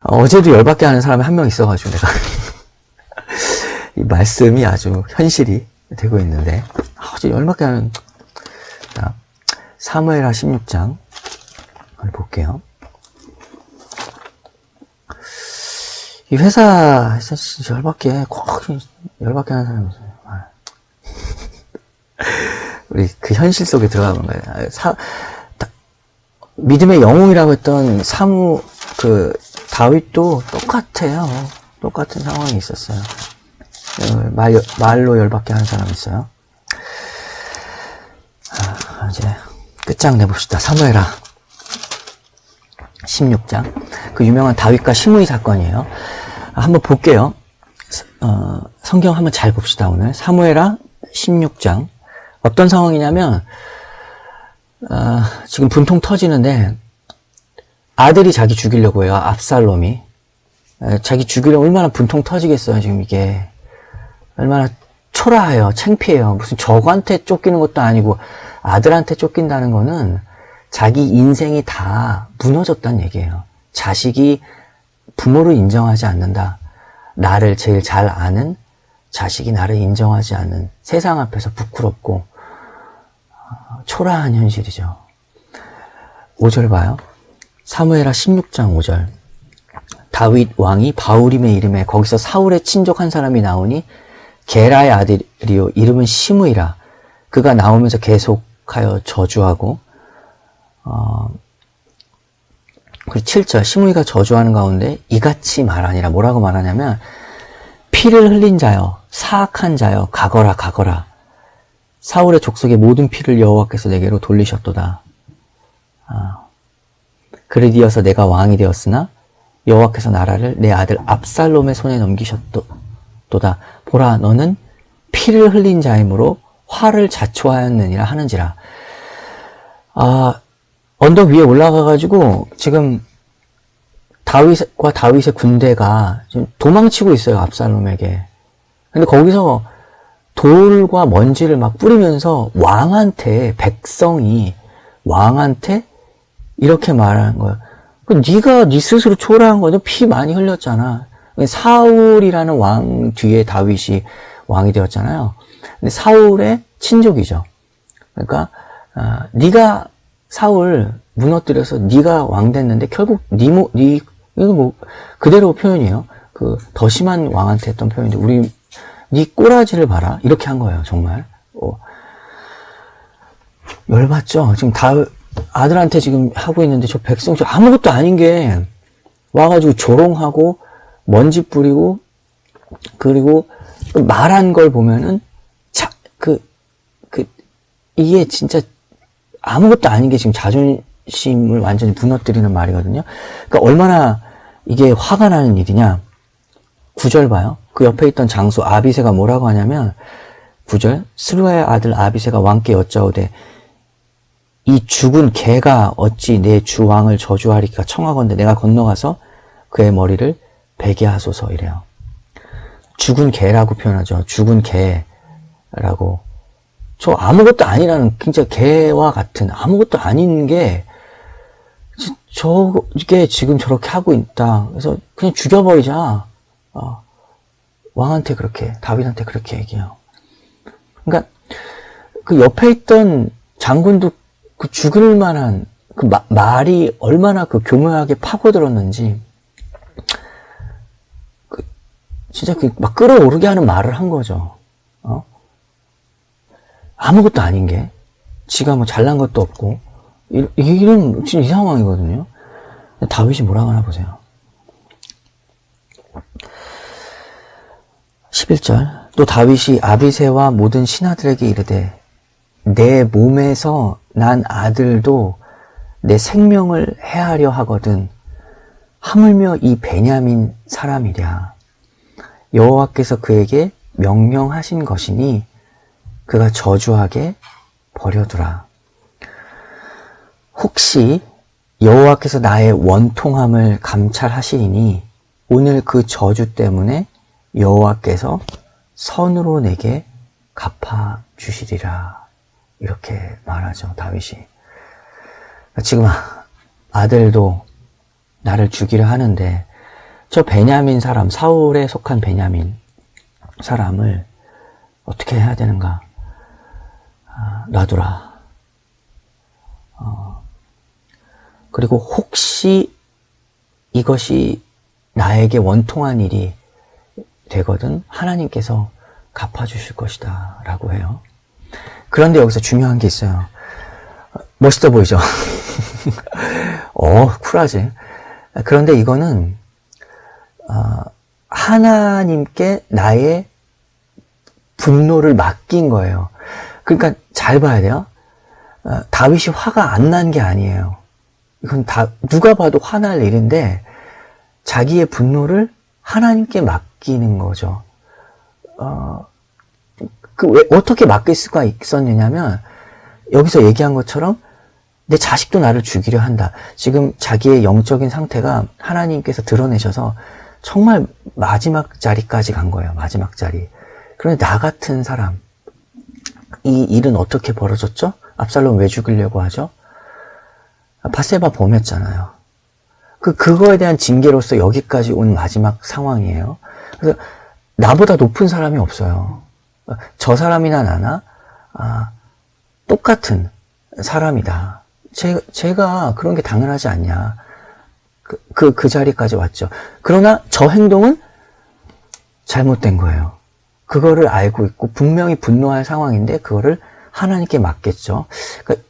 어제도 열받게 하는 사람이 한 명 있어가지고 내가 이 말씀이 아주 현실이 되고 있는데, 어제 열받게 하는, 자, 사무엘하 16장 볼게요. 이 회사에서 진짜 열받게 하는 사람이 있어요. 우리 그 현실 속에 들어가는 거예요. 믿음의 영웅이라고 했던 다윗도 똑같아요. 똑같은 상황이 있었어요. 말로 열받게 하는 사람이 있어요. 이제 끝장 내봅시다. 사무엘하 16장. 그 유명한 다윗과 시므이 사건이에요. 한번 볼게요. 성경 한번 잘 봅시다, 오늘. 사무엘하 16장. 어떤 상황이냐면, 지금 분통 터지는데, 아들이 자기 죽이려고 해요, 압살롬이. 자기 죽이려면 얼마나 분통 터지겠어요, 지금 이게. 얼마나 초라해요, 창피해요. 무슨 적한테 쫓기는 것도 아니고, 아들한테 쫓긴다는 거는 자기 인생이 다 무너졌다는 얘기예요. 자식이 부모를 인정하지 않는다. 나를 제일 잘 아는 자식이 나를 인정하지 않는, 세상 앞에서 부끄럽고 초라한 현실이죠. 5절 봐요. 사무엘하 16장 5절. 다윗 왕이 바후림의 이름에 거기서 사울의 친족 한 사람이 나오니 게라의 아들이요 이름은 시므이라. 그가 나오면서 계속하여 저주하고, 그리고 7절. 시므이가 저주하는 가운데 이같이 말하니라. 뭐라고 말하냐면, 피를 흘린 자여, 사악한 자여, 가거라 가거라. 사울의 족속의 모든 피를 여호와께서 내게로 돌리셨도다. 그를 이어서 내가 왕이 되었으나 여호와께서 나라를 내 아들 압살롬의 손에 넘기셨도다. 보라, 너는 피를 흘린 자이므로 화를 자초하였느니라 하는지라. 언덕 위에 올라가가지고 지금 다윗과 다윗의 군대가 지금 도망치고 있어요, 압살롬에게. 근데 거기서 돌과 먼지를 막 뿌리면서 백성이 왕한테 이렇게 말하는 거예요. 네가 네 스스로 초라한 거죠. 피 많이 흘렸잖아. 사울이라는 왕 뒤에 다윗이 왕이 되었잖아요. 근데 사울의 친족이죠. 그러니까 네가 사울 무너뜨려서 네가 왕 됐는데 결국 이거 뭐 그대로 표현이에요. 더 심한 왕한테 했던 표현인데 네 꼬라지를 봐라 이렇게 한 거예요. 정말 열받죠. 지금 아들한테 지금 하고 있는데 저 백성 아무것도 아닌 게 와가지고 조롱하고 먼지 뿌리고, 그리고 말한 걸 보면은 이게 진짜 아무것도 아닌 게 지금 자존심을 완전히 무너뜨리는 말이거든요. 그러니까 얼마나 이게 화가 나는 일이냐. 9절 봐요. 그 옆에 있던 장수 아비새가 뭐라고 하냐면, 9절. 스루야의 아들 아비새가 왕께 여짜오되 이 죽은 개가 어찌 내 주 왕을 저주하리까 청하건대 내가 건너가서 그의 머리를 베게 하소서 이래요. 죽은 개라고 표현하죠. 죽은 개라고. 저 아무것도 아니라는, 진짜 개와 같은 아무것도 아닌 게 저게 지금 저렇게 하고 있다. 그래서 그냥 죽여버리자. 왕한테 그렇게, 다윗한테 그렇게 얘기해요. 그러니까 그 옆에 있던 장군도 그 죽을 만한 그 말이 얼마나 그 교묘하게 파고들었는지, 진짜 막 끌어오르게 하는 말을 한 거죠. 아무것도 아닌 게, 지가 뭐 잘난 것도 없고, 이런, 진짜 이 상황이거든요. 다윗이 뭐라고 하나 보세요. 11절. 또 다윗이 아비새와 모든 신하들에게 이르되 내 몸에서 난 아들도 내 생명을 해하려 하거든 하물며 이 베냐민 사람이랴. 여호와께서 그에게 명령하신 것이니 그가 저주하게 버려두라. 혹시 여호와께서 나의 원통함을 감찰하시리니 오늘 그 저주 때문에 여호와께서 선으로 내게 갚아주시리라. 이렇게 말하죠, 다윗이. 지금 아들도 나를 죽이려 하는데 저 베냐민 사람, 사울에 속한 베냐민 사람을 어떻게 해야 되는가? 놔두라. 그리고 혹시 이것이 나에게 원통한 일이 되거든 하나님께서 갚아주실 것이다 라고 해요. 그런데 여기서 중요한 게 있어요. 멋있어 보이죠? 쿨하지. 그런데 이거는 하나님께 나의 분노를 맡긴 거예요. 그러니까 잘 봐야 돼요. 다윗이 화가 안 난 게 아니에요. 이건 누가 봐도 화날 일인데 자기의 분노를 하나님께 맡기는 거죠. 왜 어떻게 맡길 수가 있었느냐면 여기서 얘기한 것처럼 내 자식도 나를 죽이려 한다. 지금 자기의 영적인 상태가 하나님께서 드러내셔서 정말 마지막 자리까지 간 거예요. 마지막 자리. 그런데 나 같은 사람, 이 일은 어떻게 벌어졌죠? 압살롬 왜 죽이려고 하죠? 바세바 범했잖아요. 그거에 대한 징계로서 여기까지 온 마지막 상황이에요. 그래서 나보다 높은 사람이 없어요. 저 사람이나 나나 똑같은 사람이다. 제가 그런 게 당연하지 않냐. 그 자리까지 왔죠. 그러나 저 행동은 잘못된 거예요. 그거를 알고 있고 분명히 분노할 상황인데 그거를 하나님께 맡겼죠. 그러니까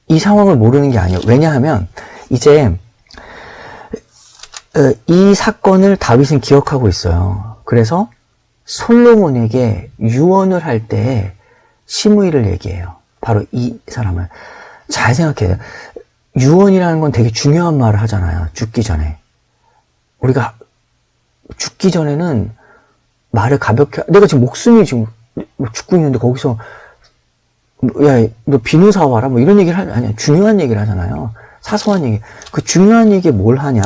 이 상황을 모르는 게 아니에요. 왜냐하면 이제 이 사건을 다윗은 기억하고 있어요. 그래서 솔로몬에게 유언을 할 때 시므이를 얘기해요. 바로 이 사람을. 잘 생각해요. 유언이라는 건 되게 중요한 말을 하잖아요. 죽기 전에. 우리가 죽기 전에는 말을 가볍게, 내가 지금 목숨이 지금 죽고 있는데 거기서 야, 너 비누 사와라 뭐 이런 얘기를 아니야. 중요한 얘기를 하잖아요. 사소한 얘기. 그 중요한 얘기에 뭘 하냐?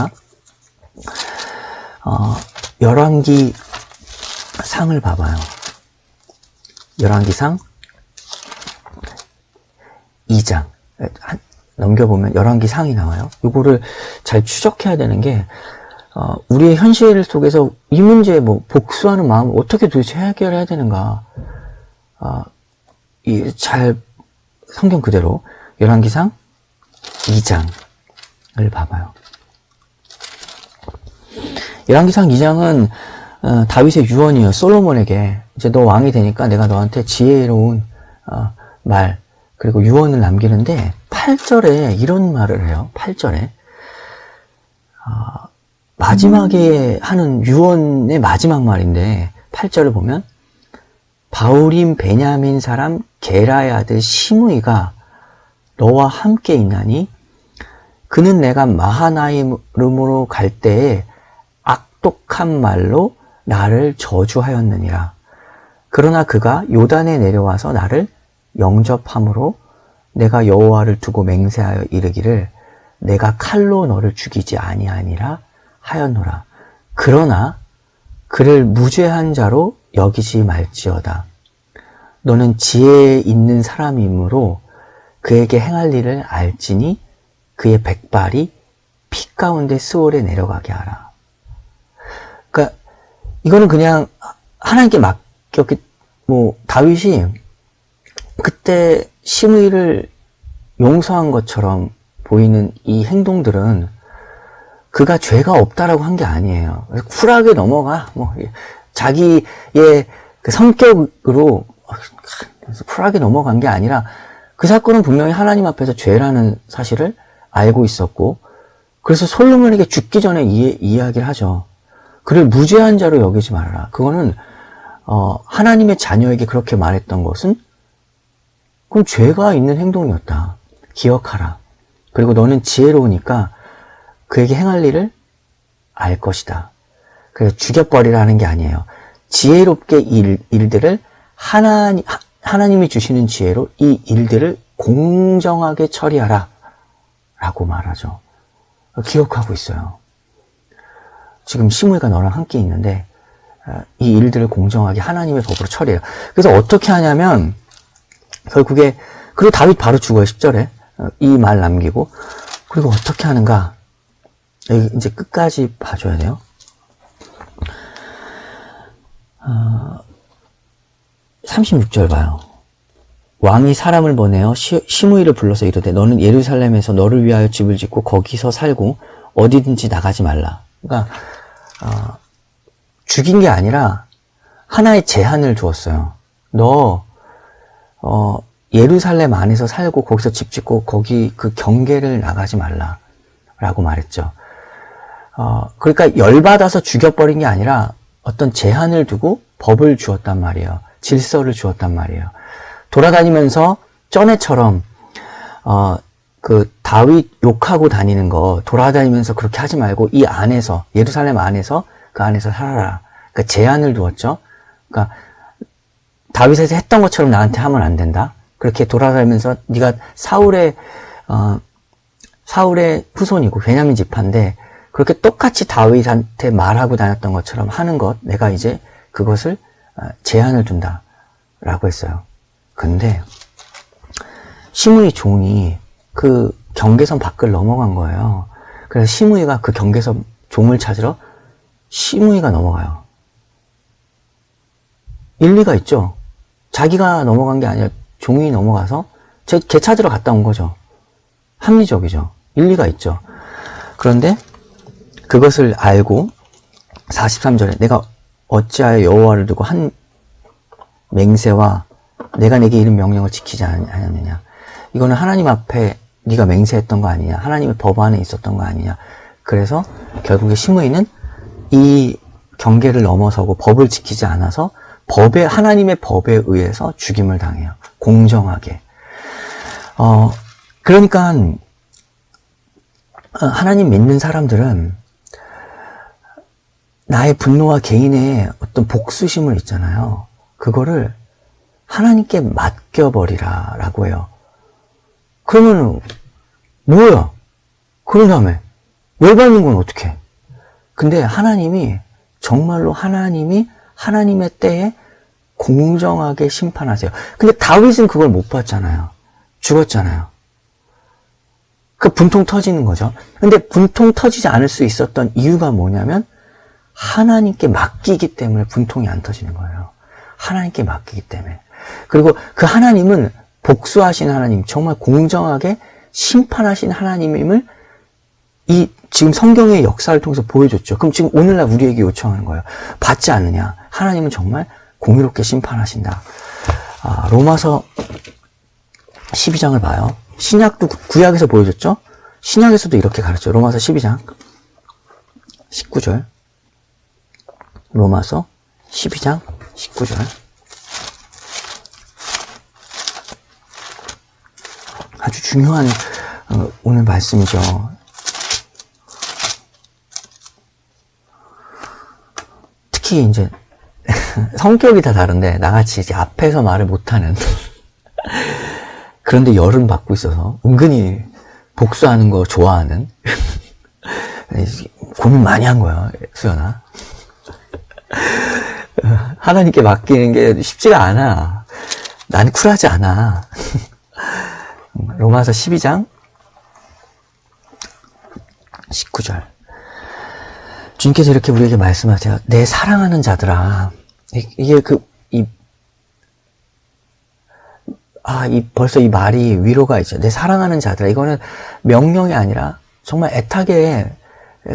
열왕기 상을 봐봐요. 열왕기상 2장 넘겨보면 열왕기상이 나와요. 이거를 잘 추적해야 되는 게 우리의 현실 속에서 이 문제에 뭐 복수하는 마음을 어떻게 도대체 해결해야 되는가. 잘 성경 그대로 열왕기상 2장을 봐봐요. 열왕기상 2장은 다윗의 유언이에요. 솔로몬에게 이제 너 왕이 되니까 내가 너한테 지혜로운 말 그리고 유언을 남기는데 8절에 이런 말을 해요. 8절에 마지막에 하는 유언의 마지막 말인데 8절을 보면 바울임 베냐민 사람 게라의 아들 시므이가 너와 함께 있나니 그는 내가 마하나임으로 갈 때에 악독한 말로 나를 저주하였느니라. 그러나 그가 요단에 내려와서 나를 영접함으로 내가 여호와를 두고 맹세하여 이르기를 내가 칼로 너를 죽이지 아니하니라 하였노라. 그러나 그를 무죄한 자로 여기지 말지어다. 너는 지혜 있는 사람이므로 그에게 행할 일을 알지니 그의 백발이 피 가운데 스올에 내려가게 하라. 그러니까 이거는 그냥 하나님께 맡겼기, 다윗이 그때 시므이를 용서한 것처럼 보이는 이 행동들은 그가 죄가 없다라고 한 게 아니에요. 쿨하게 넘어가. 자기의 그 성격으로 쿨하게 넘어간 게 아니라 그 사건은 분명히 하나님 앞에서 죄라는 사실을 알고 있었고 그래서 솔로몬에게 죽기 전에 이야기를 하죠. 그를 무죄한 자로 여기지 말아라. 그거는 하나님의 자녀에게 그렇게 말했던 것은 그건 죄가 있는 행동이었다. 기억하라. 그리고 너는 지혜로우니까 그에게 행할 일을 알 것이다. 그래서 죽여버리라는 게 아니에요. 지혜롭게 일들을 하나님이 주시는 지혜로 이 일들을 공정하게 처리하라 라고 말하죠. 기억하고 있어요. 지금 시므이가 너랑 함께 있는데 이 일들을 공정하게 하나님의 법으로 처리해라. 그래서 어떻게 하냐면 결국에 그리고 다윗 바로 죽어요. 10절에 이 말 남기고 그리고 어떻게 하는가 이제 끝까지 봐줘야 돼요. 36절 봐요. 왕이 사람을 보내어 시므이를 불러서 이르되 너는 예루살렘에서 너를 위하여 집을 짓고 거기서 살고 어디든지 나가지 말라. 그러니까 죽인 게 아니라 하나의 제한을 주었어요. 너 예루살렘 안에서 살고 거기서 집 짓고 거기 그 경계를 나가지 말라 라고 말했죠. 그러니까 열받아서 죽여버린 게 아니라 어떤 제한을 두고 법을 주었단 말이에요. 질서를 주었단 말이에요. 돌아다니면서 전에처럼 그 다윗 욕하고 다니는 거 돌아다니면서 그렇게 하지 말고 이 안에서 예루살렘 안에서 그 안에서 살아라. 그러니까 제한을 두었죠. 그러니까 다윗에서 했던 것처럼 나한테 하면 안 된다. 그렇게 돌아다니면서 네가 사울의 후손이고 베냐민 지파인데 그렇게 똑같이 다윗한테 말하고 다녔던 것처럼 하는 것, 내가 이제 그것을 제한을 둔다라고 했어요. 근데 시므이 종이 그 경계선 밖을 넘어간 거예요. 그래서 시므이가 그 경계선 종을 찾으러 시므이가 넘어가요. 일리가 있죠. 자기가 넘어간 게 아니라 종이 넘어가서 걔 찾으러 갔다 온 거죠. 합리적이죠. 일리가 있죠. 그런데 그것을 알고 43절에 내가 어찌하여 여호와를 두고 한 맹세와 내가 내게 이른 명령을 지키지 않았느냐. 이거는 하나님 앞에 네가 맹세했던 거 아니냐. 하나님의 법 안에 있었던 거 아니냐. 그래서 결국에 시므이는 이 경계를 넘어서고 법을 지키지 않아서 하나님의 법에 의해서 죽임을 당해요. 공정하게. 그러니까 하나님 믿는 사람들은 나의 분노와 개인의 어떤 복수심을 있잖아요. 그거를 하나님께 맡겨버리라 라고 해요. 그러면 뭐야? 그런 다음에 열받는 건 어떡해? 근데 하나님이 정말로 하나님의 때에 공정하게 심판하세요. 근데 다윗은 그걸 못 봤잖아요. 죽었잖아요. 그 분통 터지는 거죠. 근데 분통 터지지 않을 수 있었던 이유가 뭐냐면 하나님께 맡기기 때문에 분통이 안 터지는 거예요. 하나님께 맡기기 때문에. 그리고 그 하나님은 복수하신 하나님, 정말 공정하게 심판하신 하나님임을 지금 성경의 역사를 통해서 보여줬죠. 그럼 지금 오늘날 우리에게 요청하는 거예요. 받지 않느냐? 하나님은 정말 공의롭게 심판하신다. 로마서 12장을 봐요. 신약도 구약에서 보여줬죠? 신약에서도 이렇게 가르쳐요. 로마서 12장 19절. 로마서 12장 19절. 아주 중요한 오늘 말씀이죠. 특히 이제 성격이 다 다른데 나같이 이제 앞에서 말을 못하는 그런데 열은 받고 있어서 은근히 복수하는 거 좋아하는 고민 많이 한 거야, 수연아. 하나님께 맡기는 게 쉽지가 않아. 난 쿨하지 않아. 로마서 12장 19절. 주님께서 이렇게 우리에게 말씀하세요. 내 사랑하는 자들아. 이게 벌써 이 말이 위로가 있죠. 내 사랑하는 자들아. 이거는 명령이 아니라 정말 애타게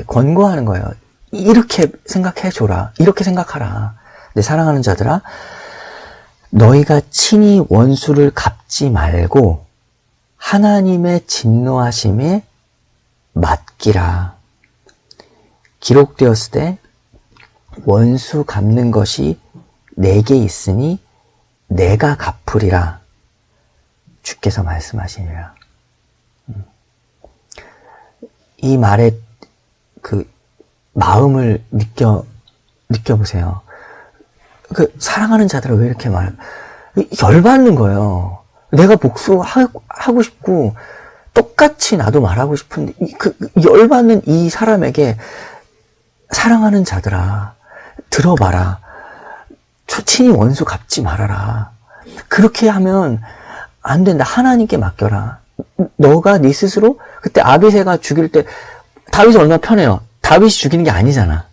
권고하는 거예요. 이렇게 생각해줘라. 이렇게 생각하라. 내 사랑하는 자들아. 너희가 친히 원수를 갚지 말고 하나님의 진노하심에 맡기라. 기록되었을 때 원수 갚는 것이 내게 있으니 내가 갚으리라. 주께서 말씀하시니라. 이 말의 그 마음을 느껴보세요. 사랑하는 자들아 왜 이렇게 열받는 거예요. 내가 복수하고 싶고 똑같이 나도 말하고 싶은데 열받는 이 사람에게 사랑하는 자들아 들어봐라. 친히 원수 갚지 말아라. 그렇게 하면 안 된다. 하나님께 맡겨라. 너가 네 스스로 그때 아비새가 죽일 때 다윗이 얼마나 편해요. 다윗이 죽이는 게 아니잖아.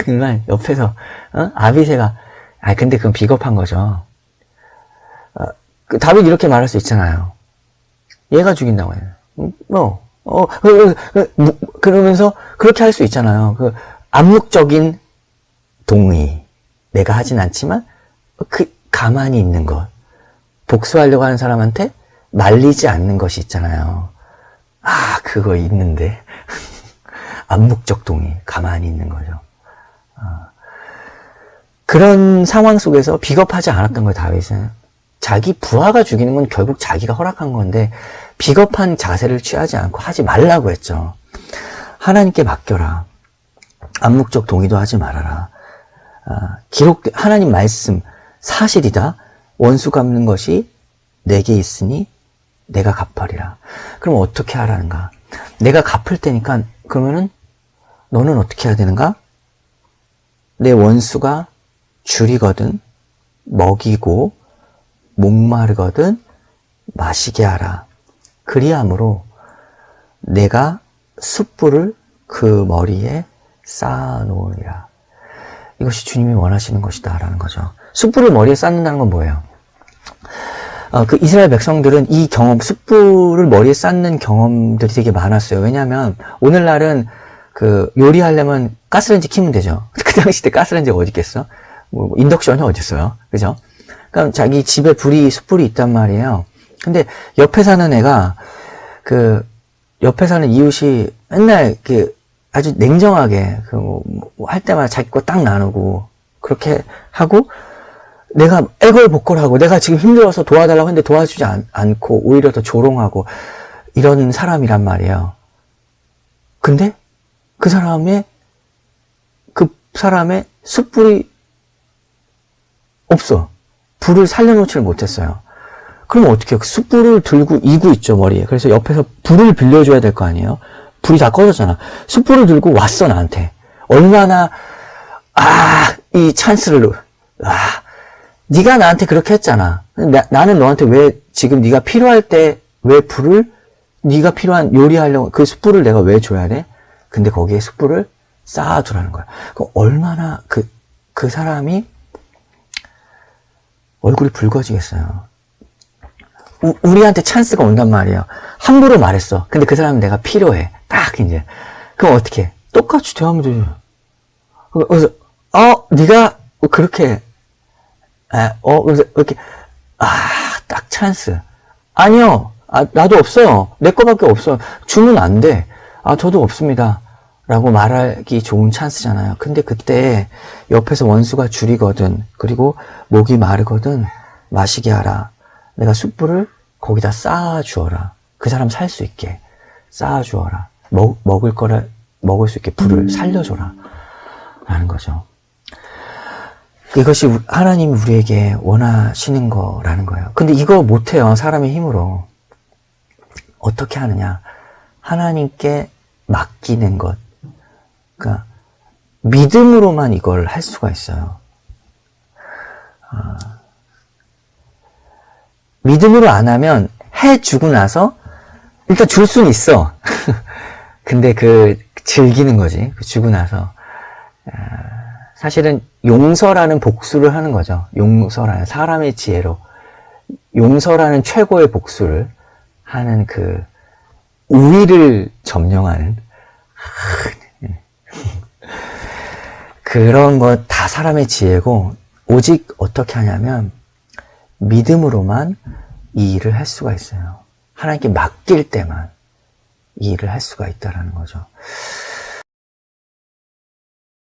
정말 옆에서 아비새가 근데 그건 비겁한 거죠. 다윗 이렇게 말할 수 있잖아요. 얘가 죽인다고 해요. 그러면서 그렇게 할 수 있잖아요. 암묵적인 동의. 내가 하진 않지만, 가만히 있는 것. 복수하려고 하는 사람한테 말리지 않는 것이 있잖아요. 그거 있는데. 암묵적 동의. 가만히 있는 거죠. 그런 상황 속에서 비겁하지 않았던 거예요, 다윗은. 자기 부하가 죽이는 건 결국 자기가 허락한 건데, 비겁한 자세를 취하지 않고 하지 말라고 했죠. 하나님께 맡겨라. 암묵적 동의도 하지 말아라. 하나님 말씀, 사실이다. 원수 갚는 것이 내게 있으니 내가 갚으리라. 그럼 어떻게 하라는가? 내가 갚을 테니까, 그러면은 너는 어떻게 해야 되는가? 내 원수가 줄이거든, 먹이고, 목마르거든, 마시게 하라. 그리함으로 내가 숯불을 그 머리에 쌓아놓으리라. 이것이 주님이 원하시는 것이다 라는 거죠. 숯불을 머리에 쌓는다는 건 뭐예요? 이스라엘 백성들은 이 경험, 숯불을 머리에 쌓는 경험들이 되게 많았어요. 왜냐하면 오늘날은 요리하려면 가스레인지 키면 되죠. 그 당시 때 가스레인지가 어디 있겠어? 인덕션이 어디 있어요? 그죠? 그러니까 자기 집에 숯불이 있단 말이에요. 근데 옆에 사는 애가, 옆에 사는 이웃이 맨날 아주 냉정하게, 할 때마다 자기 거 딱 나누고, 그렇게 하고, 내가 애걸복걸하고, 내가 지금 힘들어서 도와달라고 했는데 도와주지 않고, 오히려 더 조롱하고, 이런 사람이란 말이에요. 근데, 그 사람의 숯불이 없어. 불을 살려놓지를 못했어요. 그럼 어떻게 해요? 숯불을 들고 이고 있죠, 머리에. 그래서 옆에서 불을 빌려줘야 될 거 아니에요? 불이 다 꺼졌잖아. 숯불을 들고 왔어, 나한테. 얼마나, 이 찬스를, 네가 나한테 그렇게 했잖아. 나는 너한테 왜, 지금 네가 필요할 때, 왜 네가 필요한 요리하려고, 그 숯불을 내가 왜 줘야 돼? 근데 거기에 숯불을 쌓아두라는 거야. 그럼 얼마나, 그 사람이, 얼굴이 붉어지겠어요. 우리한테 찬스가 온단 말이에요. 함부로 말했어. 근데 그 사람은 내가 필요해. 딱 이제. 그럼 어떻게 해? 똑같이 대하면 되죠. 그래서 네가 그렇게 그래서 이렇게 딱 찬스. 아니요. 나도 없어요. 내 거밖에 없어요. 주면 안 돼. 저도 없습니다. 라고 말하기 좋은 찬스잖아요. 근데 그때 옆에서 원수가 줄이거든, 그리고 목이 마르거든, 마시게 하라. 내가 숯불을 거기다 쌓아주어라. 그 사람 살 수 있게 쌓아주어라. 먹을 수 있게 불을 살려줘라. 라는 거죠. 이것이 하나님이 우리에게 원하시는 거라는 거예요. 근데 이거 못해요, 사람의 힘으로. 어떻게 하느냐? 하나님께 맡기는 것. 그러니까 믿음으로만 이걸 할 수가 있어요. 믿음으로 안 하면 해주고 나서 일단 줄 수는 있어. 근데 즐기는 거지. 주고 나서 사실은 용서라는 복수를 하는 거죠. 용서라는 사람의 지혜로 용서라는 최고의 복수를 하는 우위를 점령하는 그런 것 다 사람의 지혜고, 오직 어떻게 하냐면 믿음으로만 이 일을 할 수가 있어요. 하나님께 맡길 때만 이 일을 할 수가 있다라는 거죠.